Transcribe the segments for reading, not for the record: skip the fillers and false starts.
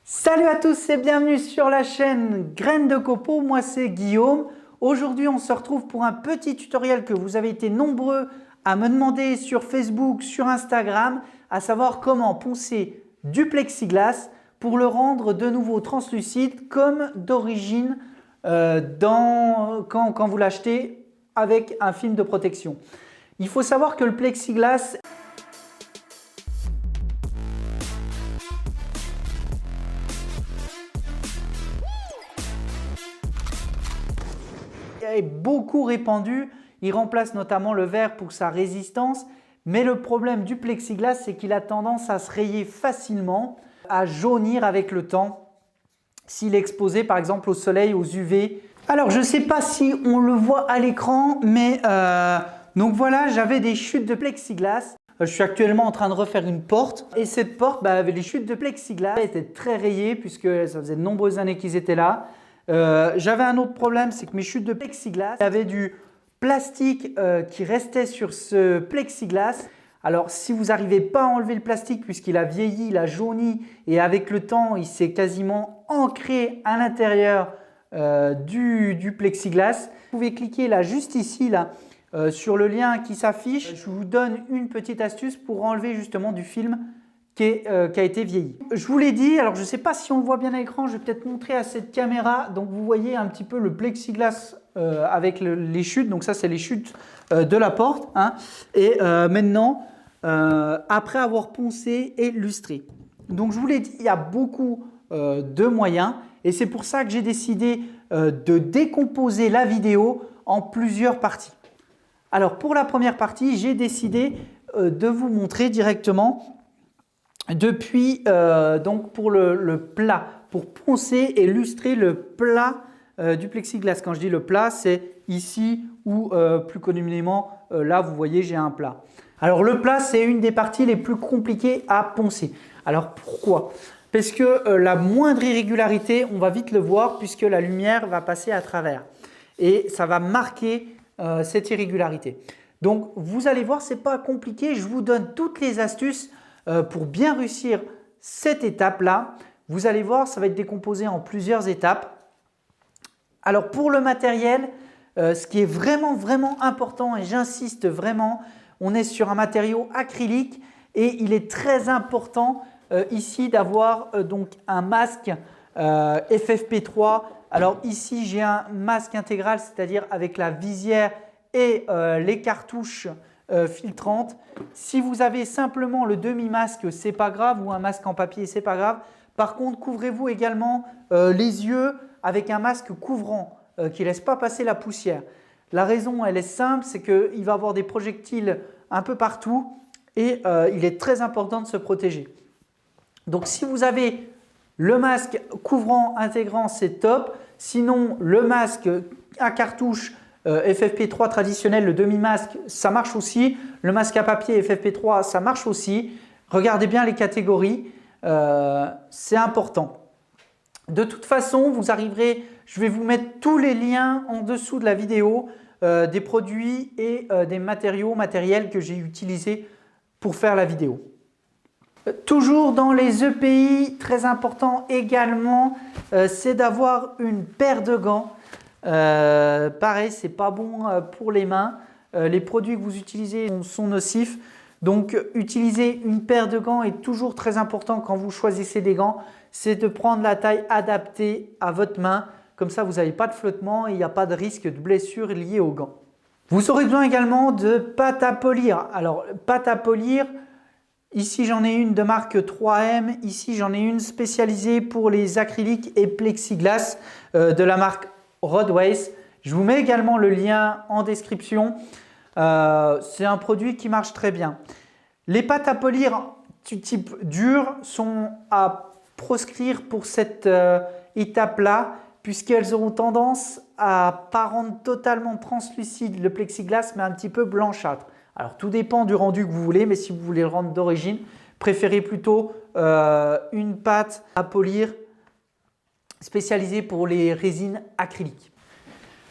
Salut à tous et bienvenue sur la chaîne Graines de Copeaux, moi c'est Guillaume. Aujourd'hui on se retrouve pour un petit tutoriel que vous avez été nombreux à me demander sur Facebook, sur Instagram, à savoir comment poncer du plexiglas pour le rendre de nouveau translucide comme d'origine quand vous l'achetez avec un film de protection. Il faut savoir que le plexiglas est beaucoup répandu, il remplace notamment le verre pour sa résistance, mais le problème du plexiglas c'est qu'il a tendance à se rayer facilement, à jaunir avec le temps s'il est exposé par exemple au soleil, aux UV. Alors je ne sais pas si on le voit à l'écran, mais donc voilà, j'avais des chutes de plexiglas. Je suis actuellement en train de refaire une porte et cette porte, les chutes de plexiglas étaient très rayées puisque ça faisait de nombreuses années qu'ils étaient là. J'avais un autre problème, c'est que mes chutes de plexiglas, il y avait du plastique qui restait sur ce plexiglas. Alors si vous n'arrivez pas à enlever le plastique puisqu'il a vieilli, il a jauni et avec le temps il s'est quasiment ancré à l'intérieur du plexiglas, vous pouvez cliquer là juste ici là, sur le lien qui s'affiche. Je vous donne une petite astuce pour enlever justement du film qui a été vieilli. Je vous l'ai dit, alors je ne sais pas si on le voit bien à l'écran, je vais peut-être montrer à cette caméra. Donc vous voyez un petit peu le plexiglas avec les chutes, donc ça c'est les chutes de la porte. Et maintenant, après avoir poncé et lustré. Donc je vous l'ai dit, il y a beaucoup de moyens et c'est pour ça que j'ai décidé de décomposer la vidéo en plusieurs parties. Alors pour la première partie, j'ai décidé de vous montrer directement depuis donc pour le plat, pour poncer et lustrer le plat du plexiglas. Quand je dis le plat, c'est ici ou plus communément là vous voyez j'ai un plat. Alors le plat c'est une des parties les plus compliquées à poncer. Alors pourquoi? Parce que la moindre irrégularité, on va vite le voir puisque la lumière va passer à travers et ça va marquer cette irrégularité. Donc vous allez voir, c'est pas compliqué, je vous donne toutes les astuces pour bien réussir cette étape-là. Vous allez voir, ça va être décomposé en plusieurs étapes. Alors pour le matériel, ce qui est vraiment important et j'insiste vraiment, on est sur un matériau acrylique et il est très important ici d'avoir donc un masque FFP3. Alors ici j'ai un masque intégral, c'est-à-dire avec la visière et les cartouches filtrante. Si vous avez simplement le demi-masque, c'est pas grave, ou un masque en papier, c'est pas grave. Par contre, couvrez-vous également les yeux avec un masque couvrant qui ne laisse pas passer la poussière. La raison, elle est simple, c'est qu'il va y avoir des projectiles un peu partout et il est très important de se protéger. Donc, si vous avez le masque couvrant intégrant, c'est top. Sinon, le masque à cartouche FFP3 traditionnel, le demi-masque, ça marche aussi. Le masque à papier FFP3, ça marche aussi. Regardez bien les catégories, c'est important. De toute façon, vous arriverez, je vais vous mettre tous les liens en dessous de la vidéo des produits et des matériels que j'ai utilisés pour faire la vidéo. Toujours dans les EPI, très important également, c'est d'avoir une paire de gants. Pareil, c'est pas bon pour les mains. Les produits que vous utilisez sont nocifs. Donc, utiliser une paire de gants est toujours très important quand vous choisissez des gants. C'est de prendre la taille adaptée à votre main. Comme ça, vous n'avez pas de flottement et il n'y a pas de risque de blessure liée aux gants. Vous aurez besoin également de pâte à polir. Alors, pâte à polir, ici j'en ai une de marque 3M. Ici, j'en ai une spécialisée pour les acryliques et plexiglas de la marque Rodways. Je vous mets également le lien en description. C'est un produit qui marche très bien. Les pâtes à polir du type dur sont à proscrire pour cette étape-là puisqu'elles auront tendance à pas rendre totalement translucide le plexiglas mais un petit peu blanchâtre. Alors tout dépend du rendu que vous voulez, mais si vous voulez le rendre d'origine, préférez plutôt une pâte à polir spécialisée pour les résines acryliques.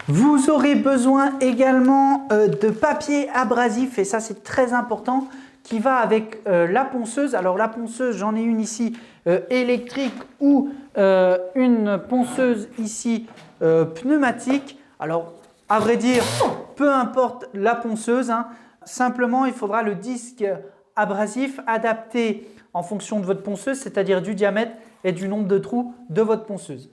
Vous aurez besoin également de papier abrasif et ça c'est très important. qui va avec la ponceuse. Alors la ponceuse, j'en ai une ici électrique ou une ponceuse ici pneumatique. Alors à vrai dire, peu importe la ponceuse, hein, simplement il faudra le disque abrasif adapté en fonction de votre ponceuse, c'est-à-dire du diamètre et du nombre de trous de votre ponceuse.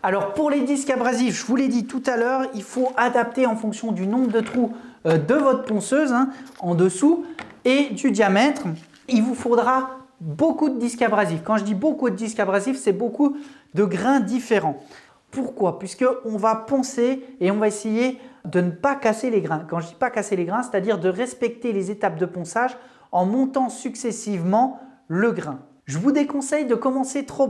Alors pour les disques abrasifs, je vous l'ai dit tout à l'heure, il faut adapter en fonction du nombre de trous de votre ponceuse hein, en dessous et du diamètre. Il vous faudra beaucoup de disques abrasifs. Quand je dis beaucoup de disques abrasifs, c'est beaucoup de grains différents. Pourquoi? Puisqu'on va poncer et on va essayer de ne pas casser les grains. Quand je dis pas casser les grains, c'est-à-dire de respecter les étapes de ponçage en montant successivement le grain. Je vous déconseille de commencer trop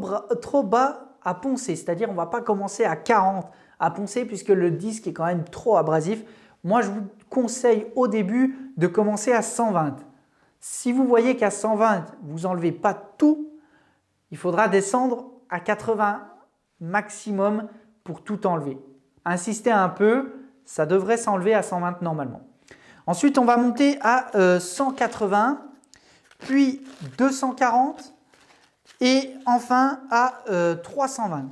bas à poncer, c'est-à-dire on ne va pas commencer à 40 à poncer puisque le disque est quand même trop abrasif. Moi, je vous conseille au début de commencer à 120. Si vous voyez qu'à 120, vous n'enlevez pas tout, il faudra descendre à 80 maximum pour tout enlever. Insistez un peu, ça devrait s'enlever à 120 normalement. Ensuite, on va monter à 180, puis 240 et enfin à 320.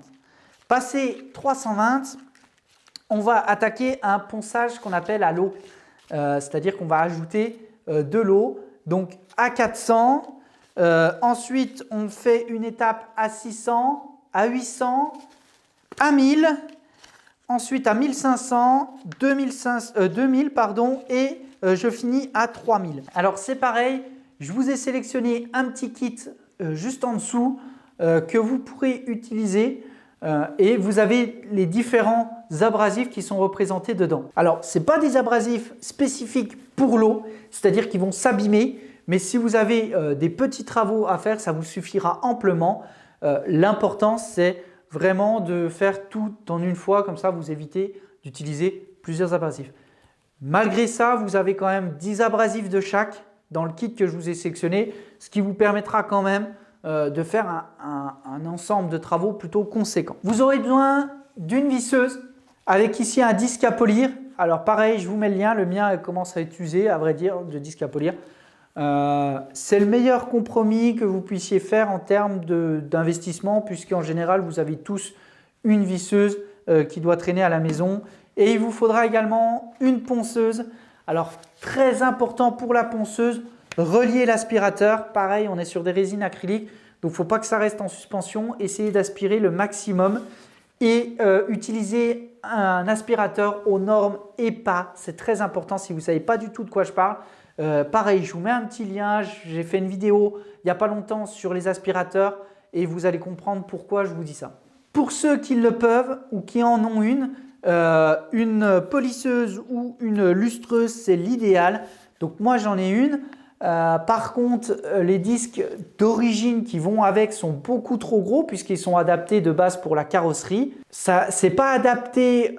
Passé 320, on va attaquer un ponçage qu'on appelle à l'eau, c'est-à-dire qu'on va ajouter de l'eau, donc à 400. Ensuite, on fait une étape à 600, à 800, à 1000, ensuite à 1500, 2000 pardon, et je finis à 3000. Alors c'est pareil, je vous ai sélectionné un petit kit juste en dessous que vous pourrez utiliser et vous avez les différents abrasifs qui sont représentés dedans. Alors ce n'est pas des abrasifs spécifiques pour l'eau, c'est-à-dire qu'ils vont s'abîmer, mais si vous avez des petits travaux à faire, ça vous suffira amplement. L'important c'est vraiment de faire tout en une fois, comme ça vous évitez d'utiliser plusieurs abrasifs. Malgré ça, vous avez quand même 10 abrasifs de chaque dans le kit que je vous ai sélectionné, ce qui vous permettra quand même de faire un ensemble de travaux plutôt conséquent. Vous aurez besoin d'une visseuse avec ici un disque à polir. Alors pareil, je vous mets le lien, le mien commence à être usé à vrai dire, de disque à polir. C'est le meilleur compromis que vous puissiez faire en termes d'investissement puisqu'en général vous avez tous une visseuse qui doit traîner à la maison et il vous faudra également une ponceuse. Alors très important pour la ponceuse, relier l'aspirateur. Pareil, on est sur des résines acryliques donc il ne faut pas que ça reste en suspension. Essayez d'aspirer le maximum et utiliser un aspirateur aux normes EPA. C'est très important si vous ne savez pas du tout de quoi je parle. Pareil, je vous mets un petit lien, j'ai fait une vidéo il n'y a pas longtemps sur les aspirateurs et vous allez comprendre pourquoi je vous dis ça. Pour ceux qui le peuvent ou qui en ont une polisseuse ou une lustreuse, c'est l'idéal. Donc moi j'en ai une. Par contre, les disques d'origine qui vont avec sont beaucoup trop gros puisqu'ils sont adaptés de base pour la carrosserie. Ça, c'est pas adapté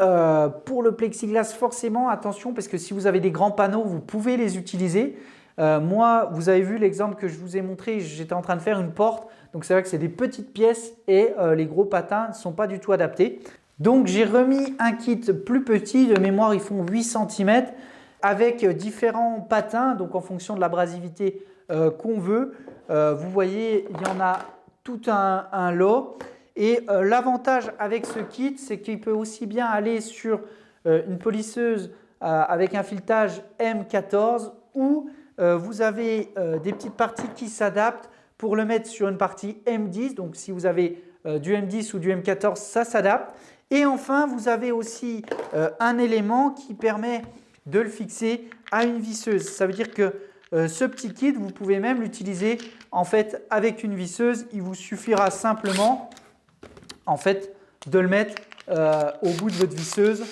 pour le plexiglas forcément, attention parce que si vous avez des grands panneaux, vous pouvez les utiliser. Moi, vous avez vu l'exemple que je vous ai montré, j'étais en train de faire une porte. Donc c'est vrai que c'est des petites pièces et les gros patins ne sont pas du tout adaptés. Donc j'ai remis un kit plus petit, de mémoire ils font 8 cm. Avec différents patins, donc en fonction de l'abrasivité qu'on veut. Vous voyez, il y en a tout un lot. Et l'avantage avec ce kit, c'est qu'il peut aussi bien aller sur une polisseuse avec un filetage M14 ou vous avez des petites parties qui s'adaptent pour le mettre sur une partie M10. Donc si vous avez du M10 ou du M14, ça s'adapte. Et enfin, vous avez aussi un élément qui permet de le fixer à une visseuse. Ça veut dire que ce petit kit, vous pouvez même l'utiliser en fait avec une visseuse. Il vous suffira simplement en fait de le mettre au bout de votre visseuse.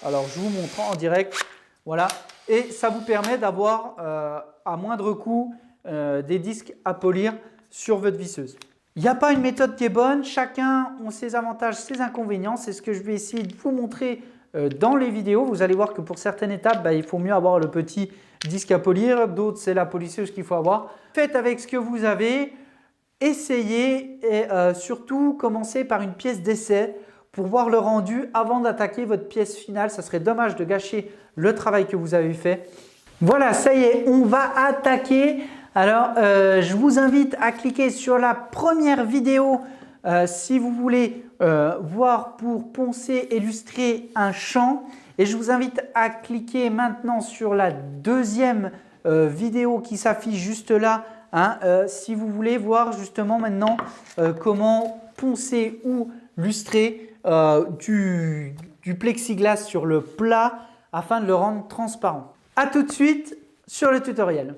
Alors je vous montre en direct, voilà. Et ça vous permet d'avoir à moindre coût des disques à polir sur votre visseuse. Il n'y a pas une méthode qui est bonne, chacun a ses avantages, ses inconvénients. C'est ce que je vais essayer de vous montrer dans les vidéos. Vous allez voir que pour certaines étapes, il faut mieux avoir le petit disque à polir. D'autres, c'est la polisseuse qu'il faut avoir. Faites avec ce que vous avez, essayez et surtout commencez par une pièce d'essai pour voir le rendu avant d'attaquer votre pièce finale. Ça serait dommage de gâcher le travail que vous avez fait. Voilà, ça y est, on va attaquer. Alors, je vous invite à cliquer sur la première vidéo si vous voulez voir pour poncer, illustrer un champ. Et je vous invite à cliquer maintenant sur la deuxième vidéo qui s'affiche juste là, hein, si vous voulez voir justement maintenant comment poncer ou lustrer du plexiglas sur le plat afin de le rendre transparent. A tout de suite sur le tutoriel.